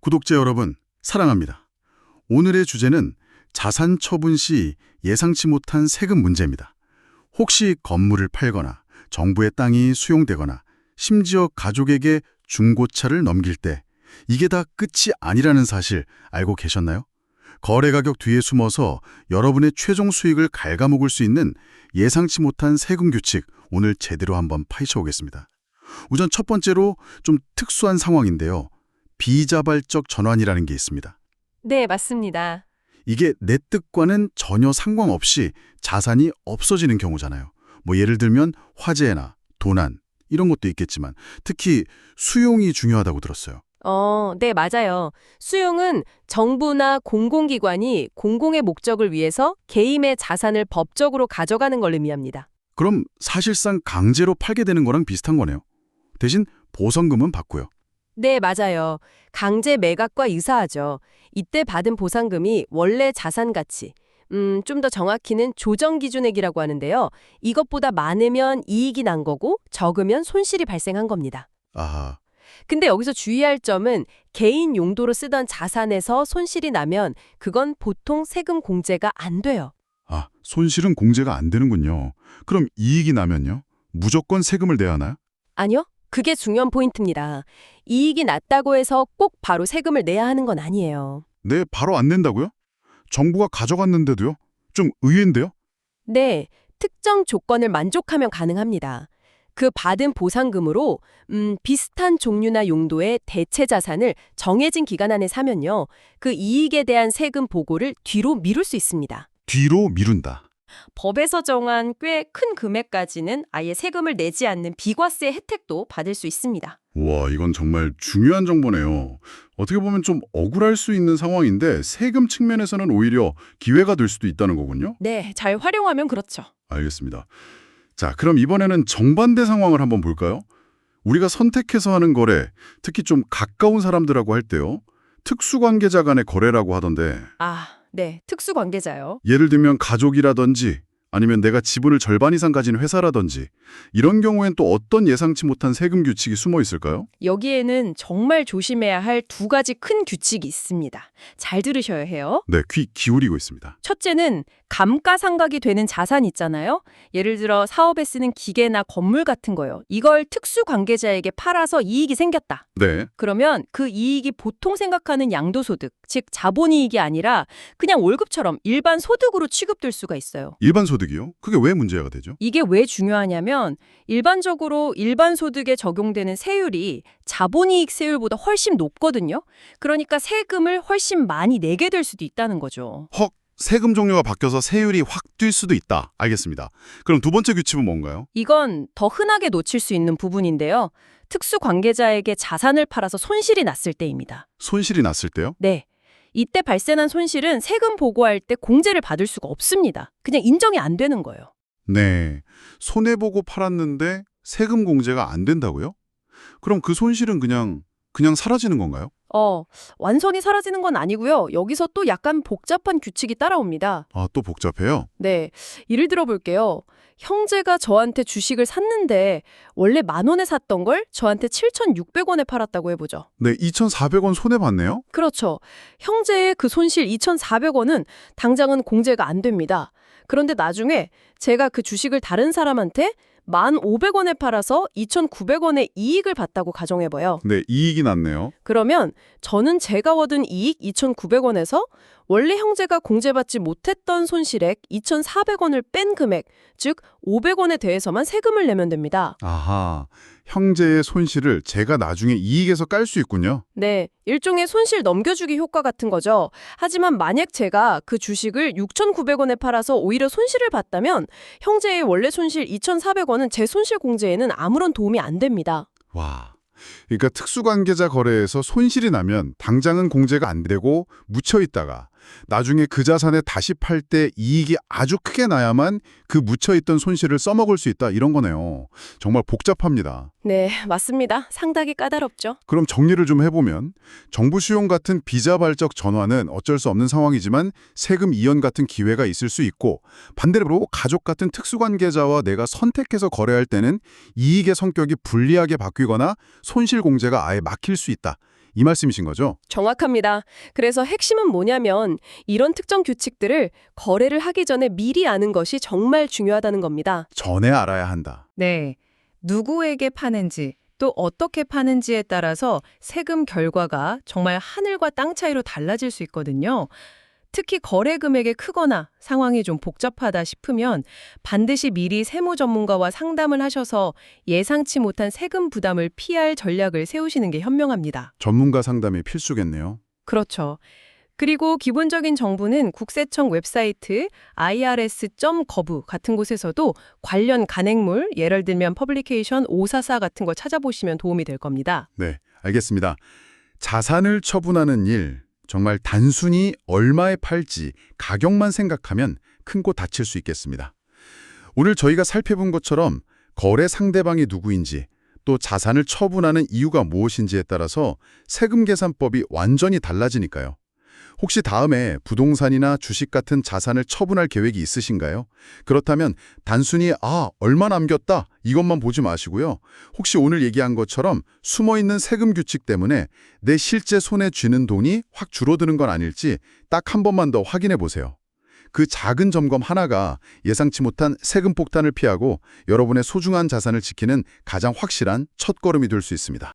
구독자 여러분, 사랑합니다. 오늘의 주제는 자산 처분 시 예상치 못한 세금 문제입니다. 혹시 건물을 팔거나 정부의 땅이 수용되거나 심지어 가족에게 중고차를 넘길 때 이게 다 끝이 아니라는 사실 알고 계셨나요? 거래 가격 뒤에 숨어서 여러분의 최종 수익을 갉아먹을 수 있는 예상치 못한 세금 규칙, 오늘 제대로 한번 파헤쳐 보겠습니다. 우선 첫 번째로 좀 특수한 상황인데요. 비자발적 전환이라는 게 있습니다. 네, 맞습니다. 이게 내 뜻과는 전혀 상관없이 자산이 없어지는 경우잖아요. 예를 들면 화재나 도난 이런 것도 있겠지만 특히 수용이 중요하다고 들었어요. 네, 맞아요. 수용은 정부나 공공기관이 공공의 목적을 위해서 개인의 자산을 법적으로 가져가는 걸 의미합니다. 그럼 사실상 강제로 팔게 되는 거랑 비슷한 거네요. 대신 보상금은 받고요. 네, 맞아요. 강제 매각과 유사하죠. 이때 받은 보상금이 원래 자산 가치, 좀 더 정확히는 조정 기준액이라고 하는데요. 이것보다 많으면 이익이 난 거고 적으면 손실이 발생한 겁니다. 아하, 근데 여기서 주의할 점은 개인 용도로 쓰던 자산에서 손실이 나면 그건 보통 세금 공제가 안 돼요. 손실은 공제가 안 되는군요. 그럼 이익이 나면요? 무조건 세금을 내야 하나요? 아니요? 그게 중요한 포인트입니다. 이익이 났다고 해서 꼭 바로 세금을 내야 하는 건 아니에요. 네, 바로 안 낸다고요? 정부가 가져갔는데도요? 좀 의외인데요? 네, 특정 조건을 만족하면 가능합니다. 그 받은 보상금으로 비슷한 종류나 용도의 대체 자산을 정해진 기간 안에 사면요. 그 이익에 대한 세금 보고를 뒤로 미룰 수 있습니다. 뒤로 미룬다. 법에서 정한 꽤 큰 금액까지는 아예 세금을 내지 않는 비과세 혜택도 받을 수 있습니다. 와, 이건 정말 중요한 정보네요. 어떻게 보면 좀 억울할 수 있는 상황인데 세금 측면에서는 오히려 기회가 될 수도 있다는 거군요. 네, 잘 활용하면 그렇죠. 알겠습니다. 자, 그럼 이번에는 정반대 상황을 한번 볼까요? 우리가 선택해서 하는 거래, 특히 좀 가까운 사람들하고 할 때요. 특수관계자 간의 거래라고 하던데 네, 특수관계자요. 예를 들면 가족이라든지 아니면 내가 지분을 절반 이상 가진 회사라든지 이런 경우엔 또 어떤 예상치 못한 세금 규칙이 숨어 있을까요? 여기에는 정말 조심해야 할 두 가지 큰 규칙이 있습니다. 잘 들으셔야 해요. 네, 귀 기울이고 있습니다. 첫째는 감가상각이 되는 자산 있잖아요. 예를 들어 사업에 쓰는 기계나 건물 같은 거요. 이걸 특수관계자에게 팔아서 이익이 생겼다. 네, 그러면 그 이익이 보통 생각하는 양도소득, 즉 자본이익이 아니라 그냥 월급처럼 일반 소득으로 취급될 수가 있어요. 일반 소득이요? 그게 왜 문제가 되죠? 이게 왜 중요하냐면 일반적으로 일반 소득에 적용되는 세율이 자본이익 세율보다 훨씬 높거든요. 그러니까 세금을 훨씬 많이 내게 될 수도 있다는 거죠. 헉, 세금 종류가 바뀌어서 세율이 확 뛸 수도 있다. 알겠습니다. 그럼 두 번째 규칙은 뭔가요? 이건 더 흔하게 놓칠 수 있는 부분인데요. 특수관계자에게 자산을 팔아서 손실이 났을 때입니다. 손실이 났을 때요? 네. 이때 발생한 손실은 세금 보고할 때 공제를 받을 수가 없습니다. 그냥 인정이 안 되는 거예요. 네, 손해보고 팔았는데 세금 공제가 안 된다고요? 그럼 그 손실은 그냥 사라지는 건가요? 완전히 사라지는 건 아니고요. 여기서 또 약간 복잡한 규칙이 따라옵니다. 또 복잡해요? 네. 예를 들어 볼게요. 형제가 저한테 주식을 샀는데 원래 10,000원에 샀던 걸 저한테 7,600원에 팔았다고 해보죠. 네, 2,400원 손해봤네요? 그렇죠. 형제의 그 손실 2,400원은 당장은 공제가 안 됩니다. 그런데 나중에 제가 그 주식을 다른 사람한테 1,500원에 팔아서 2,900원의 이익을 봤다고 가정해봐요. 네, 이익이 났네요. 그러면 저는 제가 얻은 이익 2,900원에서 원래 형제가 공제받지 못했던 손실액 2,400원을 뺀 금액, 즉 500원에 대해서만 세금을 내면 됩니다. 아하, 형제의 손실을 제가 나중에 이익에서 깔 수 있군요. 네, 일종의 손실 넘겨주기 효과 같은 거죠. 하지만 만약 제가 그 주식을 6,900원에 팔아서 오히려 손실을 봤다면 형제의 원래 손실 2,400원은 제 손실 공제에는 아무런 도움이 안 됩니다. 와, 그러니까 특수관계자 거래에서 손실이 나면 당장은 공제가 안 되고 묻혀있다가 나중에 그 자산에 다시 팔 때 이익이 아주 크게 나야만 그 묻혀있던 손실을 써먹을 수 있다 이런 거네요. 정말 복잡합니다. 네, 맞습니다. 상당히 까다롭죠. 그럼 정리를 좀 해보면 정부 수용 같은 비자발적 전환은 어쩔 수 없는 상황이지만 세금 이연 같은 기회가 있을 수 있고 반대로 가족 같은 특수관계자와 내가 선택해서 거래할 때는 이익의 성격이 불리하게 바뀌거나 손실 공제가 아예 막힐 수 있다. 이 말씀이신 거죠? 정확합니다. 그래서 핵심은 뭐냐면 이런 특정 규칙들을 거래를 하기 전에 미리 아는 것이 정말 중요하다는 겁니다. 전에 알아야 한다. 네. 누구에게 파는지 또 어떻게 파는지에 따라서 세금 결과가 정말 하늘과 땅 차이로 달라질 수 있거든요. 특히 거래 금액이 크거나 상황이 좀 복잡하다 싶으면 반드시 미리 세무 전문가와 상담을 하셔서 예상치 못한 세금 부담을 피할 전략을 세우시는 게 현명합니다. 전문가 상담이 필수겠네요. 그렇죠. 그리고 기본적인 정보는 국세청 웹사이트 irs.gov 같은 곳에서도 관련 간행물, 예를 들면 퍼블리케이션 544 같은 거 찾아보시면 도움이 될 겁니다. 네, 알겠습니다. 자산을 처분하는 일, 정말 단순히 얼마에 팔지 가격만 생각하면 큰 곳 다칠 수 있겠습니다. 오늘 저희가 살펴본 것처럼 거래 상대방이 누구인지 또 자산을 처분하는 이유가 무엇인지에 따라서 세금 계산법이 완전히 달라지니까요. 혹시 다음에 부동산이나 주식 같은 자산을 처분할 계획이 있으신가요? 그렇다면 단순히 얼마 남겼다 이것만 보지 마시고요. 혹시 오늘 얘기한 것처럼 숨어있는 세금 규칙 때문에 내 실제 손에 쥐는 돈이 확 줄어드는 건 아닐지 딱 한 번만 더 확인해 보세요. 그 작은 점검 하나가 예상치 못한 세금 폭탄을 피하고 여러분의 소중한 자산을 지키는 가장 확실한 첫걸음이 될 수 있습니다.